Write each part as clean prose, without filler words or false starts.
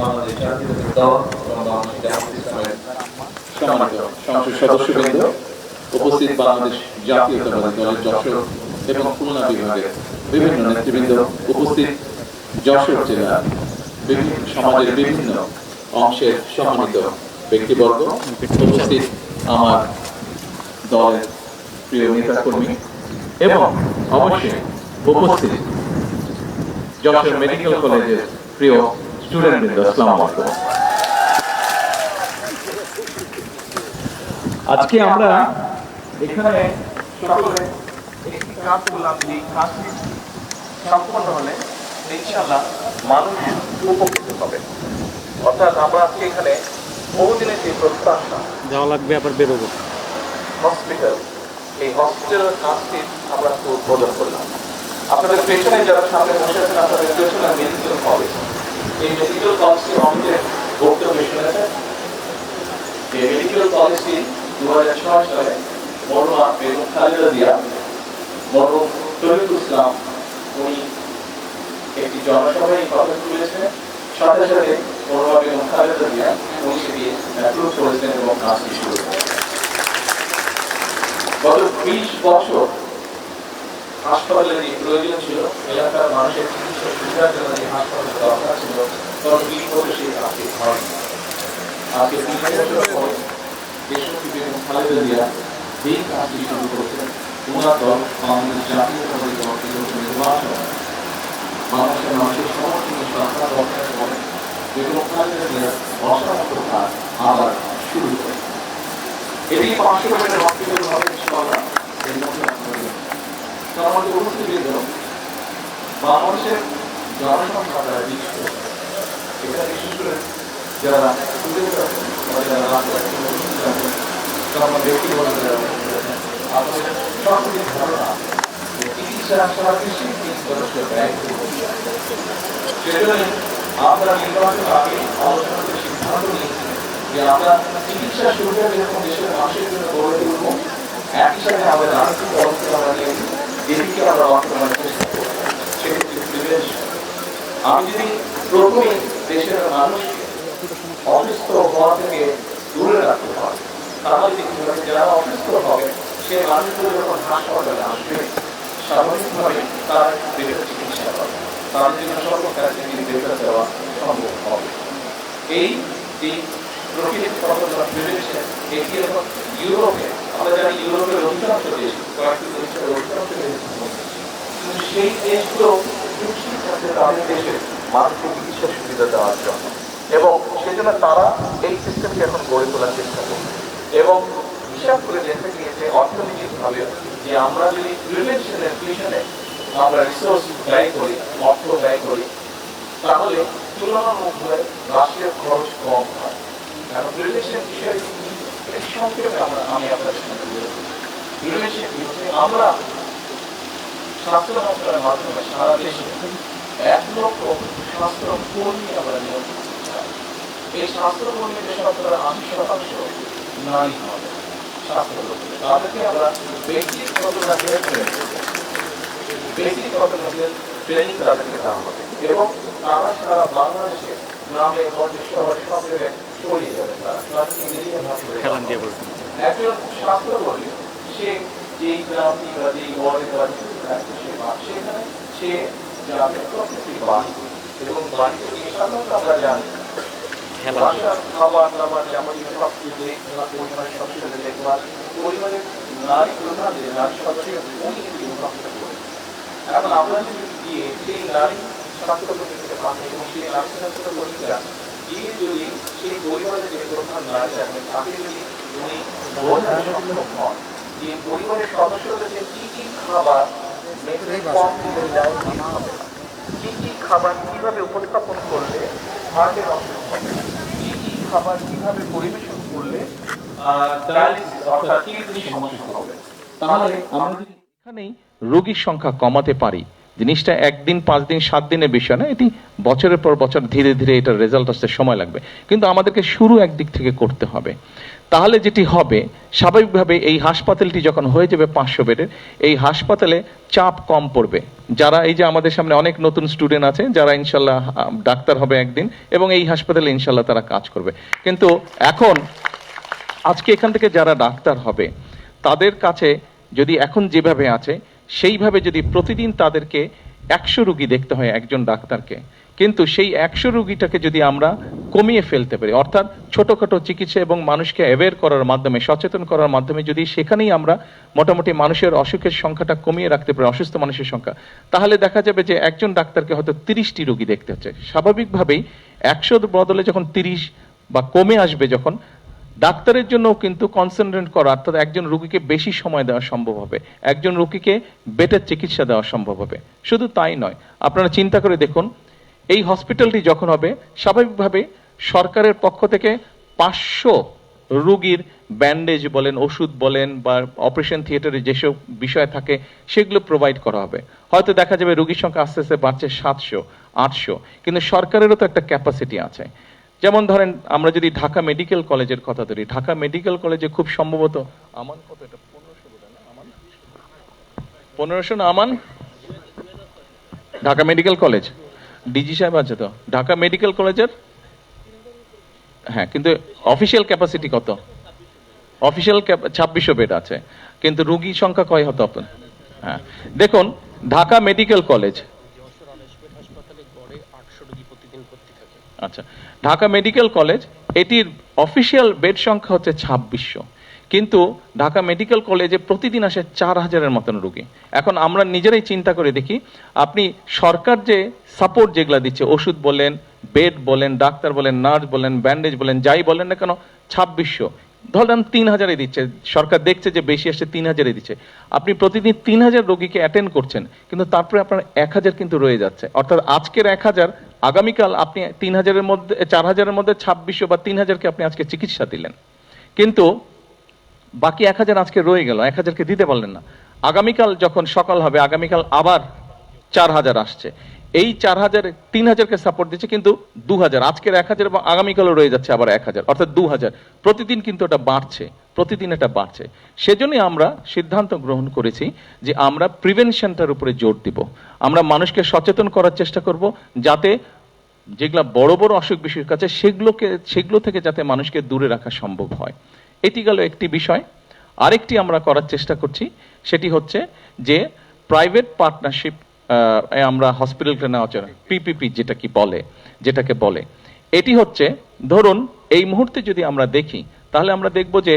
বাংলাদেশ জাতীয়তাবাদী দল এবং বাংলাদেশ জামায়াতে ইসলামের সম্মানিত সংসদ সদস্যবৃন্দ, উপস্থিত বাংলাদেশ জাতীয়তাবাদী দলের যশোর এবং খুলনা বিভাগের বিভিন্ন নেতৃবৃন্দ, উপস্থিত যশোর জেলার সমাজের বিভিন্ন অংশের সম্মানিত ব্যক্তিবর্গ, উপস্থিত আমার দলের প্রিয় নেতাকর্মী এবং অবশ্যই উপস্থিত যশোর মেডিকেল কলেজের প্রিয় স্টুডেন্টবৃন্দ, আসসালামু আলাইকুম। আজকে আমরা এখানে সকলে একটি কাজ করলাম, যে কাজটি সম্পন্ন হলে ইনশাআল্লাহ মানুষ উপকৃত হবে। অর্থাৎ আমরা আজকে এখানে বহুদিনের যে প্রত্যাশা যাওয়া লাগবে, আবার বেরোবো হসপিটাল, এই হসপিটালের কাজটি আমরা উদ্বোধন করলাম। আপনাদের পেছনে যারা সামনে বসে আছেন, আপনাদের পেছনে মেডিকেল কলেজ, এই মেডিকেল কলেজটি আমাদের বক্তব্য শুনেছেন। এই মেডিকেল কলেজটি 2006 সালে মরহুমা বেগম খালেদা জিয়া, মরহুম শহীদুল ইসলাম, উনি একটি জনসভায় কথা তুলেছেন। সাথে সাথে মরহুমা বেগম খালেদা জিয়া উনি সেটি অ্যাপ্রুভ করেছেন এবং কাজটি শুরু করেছেন। গত 20 বছর হাসপাতালের যে প্রয়োজন ছিল, এলাকার মানুষের চিকিৎসা সুবিধার জন্য যে হাসপাতালের দরকার ছিল, তখন 20 বছর সেই কাজটি হয়নি। আজকে 20 বছর পরে দেশনেত্রী বেগম খালেদা জিয়া যেই কাজটি শুরু করেছেন, ওনার দল বাংলাদেশ জাতীয়তাবাদী দল নির্বাচন বাংলাদেশের মানুষের সমর্থনে সরকার গঠনের পরে বেগম খালেদা জিয়ার অসামান্য কাজ আবার শুরু করে। এটি 500 বেডের হসপিটাল হবে ইনশাআল্লাহ। এর মধ্যে আমাদের উপস্থিত বাংলাদেশের জনসংখ্যা প্রায় 20 কোটি। এখানে বিশেষ করে যারা স্টুডেন্ট আছেন বা যারা রাস্তায় ব্যক্তিগত আপনাদের সঠিক ধারণা চিকিৎসা সারা বিশ্বে 30% ব্যয় করবে। সেজন্য আমরা নির্বাচন আগে আলোচনাতে সিদ্ধান্ত নিয়েছি যে আমরা চিকিৎসা সুবিধা যেরকম দেশের মানুষের জন্য গড়ে তুলব, একই সাথে আমাদের আর্থিক অবস্থা আমরা নিয়েছি, যেদিকে আমরা বর্তমানে চেষ্টা করব সেটি হচ্ছে প্রিভেনশন। আমি যদি প্রথমে দেশের মানুষকে অসুস্থ হওয়া থেকে দূরে রাখতে পারি, তাহলে যারা অসুস্থ হবে সে মানুষগুলো যখন হাসপাতালে আসবে, স্বাভাবিকভাবে তার বিভিন্ন চিকিৎসা পাবে, তার জন্য সরকার থেকে বেতন দেওয়া সম্ভব হবে। এই যে প্রকৃতির কতটা প্রিভেনশন, এটি এখন ইউরোপে, আমরা জানি ইউরোপের অধিকাংশ দেশ, কয়েকটি দেশের অধিকাংশ দেশ, কিন্তু সেই দেশগুলো সুশীল থাকতে তাদের দেশে মানুষকে চিকিৎসা সুবিধা দেওয়ার জন্য, এবং সেজন্য তারা এই সিস্টেমকে এখন গড়ে তোলার চেষ্টা করবে। এবং হিসাব করে দেখা গিয়েছে অর্থনৈতিকভাবে যে আমরা যদি প্রিভেনশনের পিছনে আমরা রিসোর্স ব্যয় করি, অর্থ ব্যয় করি, তাহলে তুলনামূলকভাবে রাষ্ট্রের খরচ কম হয়। কারণ প্রিভেনশন বিষয়ে সংক্ষেপে আমি আপনাদের সঙ্গে বলছি। প্রিভেনশন আমরা স্বাস্থ্য মন্ত্রণালয়ের মাধ্যমে সারা দেশে 1 লক্ষ স্বাস্থ্য কর্মী আমরা নিয়োগ করতে চাই। এই স্বাস্থ্য কর্মীদের শতকরা 80% নারী হবে। স্বাস্থ্য কর্মী তাদেরকে আমরা ব্যক্তিগত ট্রেনিং তাদেরকে দেওয়া হবে, এবং তারা সারা বাংলাদেশে গ্রামে গঞ্জে শহরে সব জায়গায় ছড়িয়ে যাবে। একজন স্বাস্থ্যকর্মী সে যেই গ্রামটি বা যেই ওয়ার্ডে সেখানে সে যাবে প্রত্যেকটি বাড়ি, এবং বাড়িতে গিয়ে সাধারণত আমরা জানি খাবার দাবার যেমন সবকিছু পরিমাণে সবকিছু দেখবার পরিমাণের নারী প্রধানদের নারী সদস্যের এখন আমরা যদি গিয়ে সেই নারী স্বাস্থ্যকর্মী থেকে পান, এবং সেই নারী স্বাস্থ্যকর্মীরা গিয়ে যদি সেই পরিবারের যে প্রধান নারী আছেন তাকে যদি উনি বোঝাতে সক্ষম হন যে পরিবারের সদস্যদেরকে কি কি খাবার কম দিতে যায়, কি কি খাবার কিভাবে উপস্থাপন করলে হার্টের অসুখ হবে, কি কি খাবার কিভাবে পরিবেশন করলে ডায়ালিসিস অর্থাৎ কিডনির সমস্যা হবে, তাহলে আমরা যদি এখানেই রোগীর সংখ্যা কমাতে পারি, জিনিসটা 1 দিন 5 দিন 7 দিনের বিষয় না, এটি বছরের পর বছর ধীরে ধীরে এটার রেজাল্ট আসতে সময় লাগবে, কিন্তু আমাদেরকে শুরু একদিক থেকে করতে হবে। তাহলে যেটি হবে স্বাভাবিকভাবে এই হাসপাতালটি যখন হয়ে যাবে 500 বেডের, এই হাসপাতালে চাপ কম পড়বে। যারা এই যে আমাদের সামনে অনেক নতুন স্টুডেন্ট আছে যারা ইনশাল্লাহ ডাক্তার হবে একদিন এবং এই হাসপাতালে ইনশাল্লাহ তারা কাজ করবে। কিন্তু এখন আজকে এখান থেকে যারা ডাক্তার হবে তাদের কাছে যদি এখন যেভাবে আছে সেইভাবে যদি প্রতিদিন তাদেরকে 100 রুগী দেখতে হয় একজন ডাক্তারকে, কিন্তু সেই 100 রুগীটাকে যদি আমরা কমিয়ে ফেলতে পারি, অর্থাৎ ছোটখাটো চিকিৎসা এবং মানুষকে অ্যাওয়্যার করার মাধ্যমে, সচেতন করার মাধ্যমে যদি সেখানেই আমরা মোটামুটি মানুষের অসুখের সংখ্যাটা কমিয়ে রাখতে পারি, অসুস্থ মানুষের সংখ্যা, তাহলে দেখা যাবে যে একজন ডাক্তারকে হয়তো 30টি রুগী দেখতে হচ্ছে। স্বাভাবিকভাবেই 100 বদলে যখন 30 বা কমে আসবে, যখন ডাক্তারের জন্য কিন্তু কনসেন্ট্রেট করা, অর্থাৎ একজন রোগীকে বেশি সময় দেওয়া সম্ভব হবে, একজন রোগীকে বেটার চিকিৎসা দেওয়া সম্ভব হবে। শুধু তাই নয়, আপনারা চিন্তা করে দেখুন এই হসপিটালটি যখন হবে স্বাভাবিকভাবে সরকারের পক্ষ থেকে 500 রোগীর ব্যান্ডেজ বলেন, ওষুধ বলেন বা অপারেশন থিয়েটারে যেসব বিষয় থাকে সেগুলো প্রোভাইড করা হবে। হয়তো দেখা যাবে রোগীর সংখ্যা আস্তে আস্তে বাড়ছে 700 800, কিন্তু সরকারেরও তো একটা ক্যাপাসিটি আছে। যেমন ধরেন আমরা যদি ঢাকা মেডিকেল কলেজের কথা ধরি, ঢাকা মেডিকেল কলেজে খুব সম্ভবত আমান কত, এটা 1500 বোধ হয় না, আমান 1500 না আমান, ঢাকা মেডিকেল কলেজ ডিজি সাহেব আছে তো ঢাকা মেডিকেল কলেজের, হ্যাঁ, কিন্তু অফিসিয়াল ক্যাপাসিটি কত? অফিসিয়াল 2600 বেড আছে, কিন্তু রোগী সংখ্যা কয় হতো আপনার? হ্যাঁ, দেখুন ঢাকা মেডিকেল কলেজ, আচ্ছা, ঢাকা মেডিকেল কলেজ এটির অফিসিয়াল বেড সংখ্যা হচ্ছে 2600, কিন্তু ঢাকা মেডিকেল কলেজে প্রতিদিন আসে 4000-এর মতন রোগী। এখন আমরা নিজেরাই চিন্তা করে দেখি, আপনি সরকার যে সাপোর্ট যেগুলা দিচ্ছে, ওষুধ বলেন, বেড বলেন, ডাক্তার বলেন, নার্স বলেন, ব্যান্ডেজ বলেন, যাই বলেন না কেন, 2600 ধরেন 3000-এ দিচ্ছে, সরকার দেখছে যে বেশি আসছে 3000-এ দিচ্ছে। আপনি প্রতিদিন 3000 রোগীকে অ্যাটেন্ড করছেন, কিন্তু তারপরে আপনার 1000 কিন্তু রয়ে যাচ্ছে। অর্থাৎ আজকের 1000, আগামীকাল আপনি 3000-এর মধ্যে, 4000-এর মধ্যে 2600 বা 3000-কে আপনি আজকে চিকিৎসা দিলেন, কিন্তু বাকি 1000 আজকে রয়ে গেল, 1000-কে দিতে পারলেন না। আগামীকাল যখন সকাল হবে, আগামীকাল আবার 4000 আসছে, এই 4000 3000-কে সাপোর্ট দিচ্ছে, কিন্তু 2000 আজকের 1000 এবং আগামীকালও রয়ে যাচ্ছে আবার 1000, অর্থাৎ 2000 প্রতিদিন কিন্তু এটা বাড়ছে, প্রতিদিন এটা বাড়ছে। সেজন্যই আমরা সিদ্ধান্ত গ্রহণ করেছি যে আমরা প্রিভেনশনটার উপরে জোর দিব, আমরা মানুষকে সচেতন করার চেষ্টা করব, যাতে যেগুলা বড় বড় অসুখ বিসুখ আছে সেগুলো থেকে যাতে মানুষকে দূরে রাখা সম্ভব হয়। এটি গেল একটি বিষয়। আরেকটি আমরা করার চেষ্টা করছি, সেটি হচ্ছে যে প্রাইভেট পার্টনারশিপ আমরা হসপিটালকে নেওয়া চাই, পিপিপি যেটাকে বলে, এটি হচ্ছে ধরুন এই মুহূর্তে যদি আমরা দেখি, তাহলে আমরা দেখব যে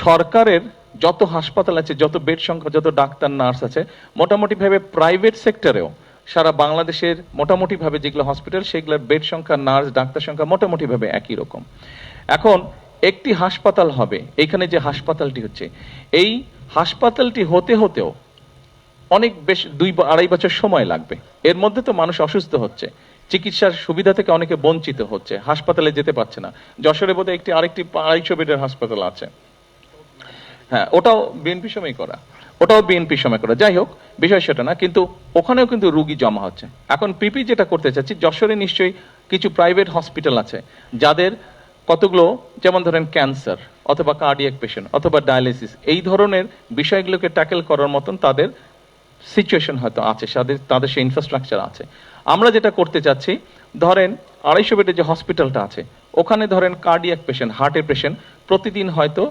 সরকারের যত হাসপাতাল আছে, যত বেড সংখ্যা, যত ডাক্তার নার্স আছে, মোটামুটি ভাবে প্রাইভেট সেক্টরেও সারা বাংলাদেশের মোটামুটি ভাবে যেগুলো হসপিটাল, সেগুলোর বেড সংখ্যা, নার্স, ডাক্তার সংখ্যা মোটামুটি ভাবে একই রকম। এখন একটি হাসপাতাল হবে, এখানে যে হাসপাতালটি হচ্ছে, এই হাসপাতালটি হতেও অনেক বেশ 2-2.5 বছর সময় লাগবে। এর মধ্যে তো মানুষ অসুস্থ হচ্ছে, চিকিৎসার সুবিধা থেকে অনেকে বঞ্চিত হচ্ছে, হাসপাতালে যেতে পারছে না। যশোরে বোধহয় আরেকটি 250 বেডের হাসপাতাল আছে, হ্যাঁ, ওটাও বিএনপি সময় করা, যাই হোক বিষয় সেটা না, কিন্তু ওখানেও কিন্তু রুগী জমা হচ্ছে। এখন পিপি যেটা করতে চাচ্ছি, যশোরে নিশ্চয়ই কিছু প্রাইভেট হসপিটাল আছে যাদের কতগুলো, যেমন ধরেন ক্যান্সার অথবা কার্ডিয়াক পেশেন্ট অথবা ডায়ালিসিস, এই ধরনের বিষয়গুলোকে ট্যাকেল করার মতন তাদের সিচুয়েশন হয়তো আছে, তাদের সেই ইনফ্রাস্ট্রাকচার আছে। আমরা যেটা করতে চাচ্ছি, ধরেন 250 বেডের যে হসপিটালটা আছে, ওখানে ধরেন কার্ডিয়াক পেশেন্ট, হার্টের পেশেন্ট প্রতিদিন হয়তো,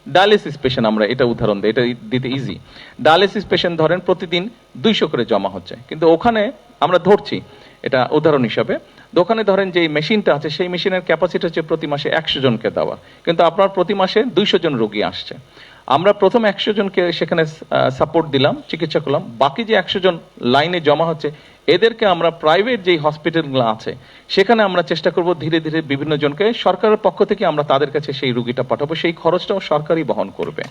ডায়ালিসিস পেশেন্ট আমরা এটা উদাহরণ দিই, এটা দিতে ইজি, ডায়ালিসিস পেশেন্ট ধরেন প্রতিদিন 200 করে জমা হচ্ছে, কিন্তু ওখানে আমরা ধরছি এটা উদাহরণ হিসাবে, দোকানে ধরেন যে মেশিনটা আছে, সেই মেশিনের ক্যাপাসিটি হচ্ছে প্রতি মাসে 100 জনকে দেওয়ার, কিন্তু আপনার প্রতি মাসে 200 জন রোগী আসছে। আমরা প্রথম 100 জনকে সেখানে সাপোর্ট দিলাম, চিকিৎসা করলাম, বাকি যে 100 জন লাইনে জমা হচ্ছে, এদেরকে আমরা প্রাইভেট যেই হসপিটালগুলো আছে সেখানে আমরা চেষ্টা করব ধীরে ধীরে বিভিন্ন জনকে, সরকারের পক্ষ থেকে আমরা তাদের কাছে সেই রোগীটা পাঠাবো, সেই খরচটাও সরকারই বহন করবে।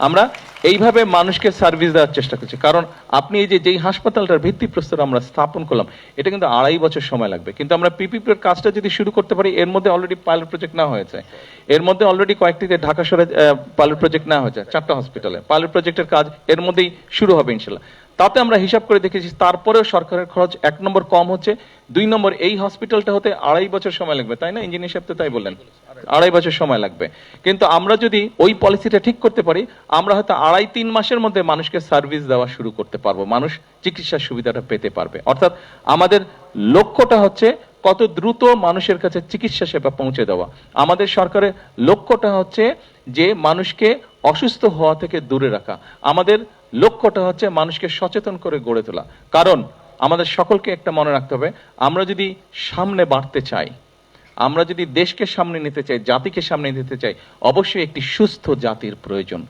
আমরা এইভাবে মানুষকে সার্ভিস দেওয়ার চেষ্টা করছি, কারণ আপনি এই যেই হাসপাতালটার ভিত্তিপ্রস্তর আমরা স্থাপন করলাম, এটা কিন্তু 2.5 বছর সময় লাগবে, কিন্তু আমরা পিপিপির কাজটা যদি শুরু করতে পারি, এর মধ্যে অলরেডি পাইলট প্রজেক্ট নেওয়া হয়েছে, এর মধ্যে অলরেডি কয়েকটিতে ঢাকা শহরে পাইলট প্রজেক্ট নেওয়া হয়েছে, 4টা হসপিটালে পাইলট প্রজেক্টের কাজ এর মধ্যেই শুরু হবে ইনশাল্লাহ। তাতে আমরা হিসাব করে দেখেছি তারপরেও সরকারের খরচ 1 নম্বর কম হচ্ছে, 2 নম্বর এই হসপিটালটা হতে 2.5 বছর সময় লাগবে, তাই না ইঞ্জিনিয়ার সাহেব? তো তাই বললেন 2.5 বছর সময় লাগবে। কিন্তু আমরা যদি ওই পলিসিটা ঠিক করতে পারি, আমরা হয়তো 2.5-3 মাসের মধ্যে মানুষকে সার্ভিস দেওয়া শুরু করতে পারবো, মানুষ চিকিৎসার সুবিধাটা পেতে পারবে। অর্থাৎ আমাদের লক্ষ্যটা হচ্ছে কত দ্রুত মানুষের কাছে চিকিৎসা সেবা পৌঁছে দেওয়া। আমাদের সরকারের লক্ষ্যটা হচ্ছে যে মানুষকে অসুস্থ হওয়া থেকে দূরে রাখা। আমাদের লক্ষ্যটা হচ্ছে মানুষকে সচেতন করে গড়ে তোলা। কারণ আমাদের সকলকে একটা মনে রাখতে হবে, আমরা যদি সামনে বাড়তে চাই, আমরা যদি দেশকে সামনে নিতে চাই, জাতিকে সামনে নিতে চাই, অবশ্যই একটি সুস্থ জাতির প্রয়োজন।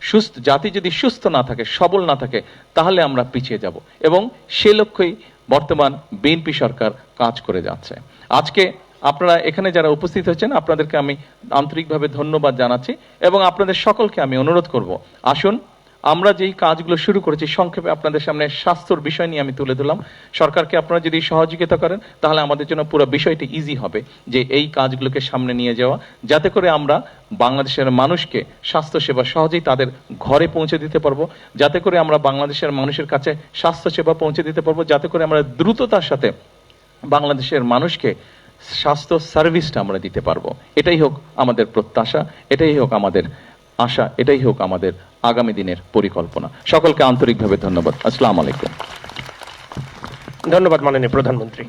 সুস্থ জাতি যদি সুস্থ না থাকে, সবল না থাকে, তাহলে আমরা পিছিয়ে যাব। এবং সে লক্ষ্যেই বর্তমান বিএনপি সরকার কাজ করে যাচ্ছে। আজকে আপনারা এখানে যারা উপস্থিত হয়েছেন, আপনাদেরকে আমি আন্তরিকভাবে ধন্যবাদ জানাচ্ছি এবং আপনাদের সকলকে আমি অনুরোধ করব, আসুন আমরা যেই কাজগুলো শুরু করেছি, সংক্ষেপে আপনাদের সামনে স্বাস্থ্যর বিষয় নিয়ে আমি তুলে ধরলাম। সরকারকে আপনারা যদি সহযোগিতা করেন, তাহলে আমাদের জন্য পুরো বিষয়টি ইজি হবে যে এই কাজগুলোকে সামনে নিয়ে যাওয়া, যাতে করে আমরা বাংলাদেশের মানুষকে স্বাস্থ্যসেবা সহজেই তাদের ঘরে পৌঁছে দিতে পারবো, যাতে করে আমরা বাংলাদেশের মানুষের কাছে স্বাস্থ্যসেবা পৌঁছে দিতে পারবো, যাতে করে আমরা দ্রুততার সাথে বাংলাদেশের মানুষকে স্বাস্থ্য সার্ভিসটা আমরা দিতে পারবো। এটাই হোক আমাদের প্রত্যাশা, এটাই হোক আমাদের আশা, এটাই হোক আমাদের আগামী দিনের পরিকল্পনা। সকলকে আন্তরিকভাবে ধন্যবাদ। আসসালামু আলাইকুম। ধন্যবাদ মাননীয় প্রধানমন্ত্রী।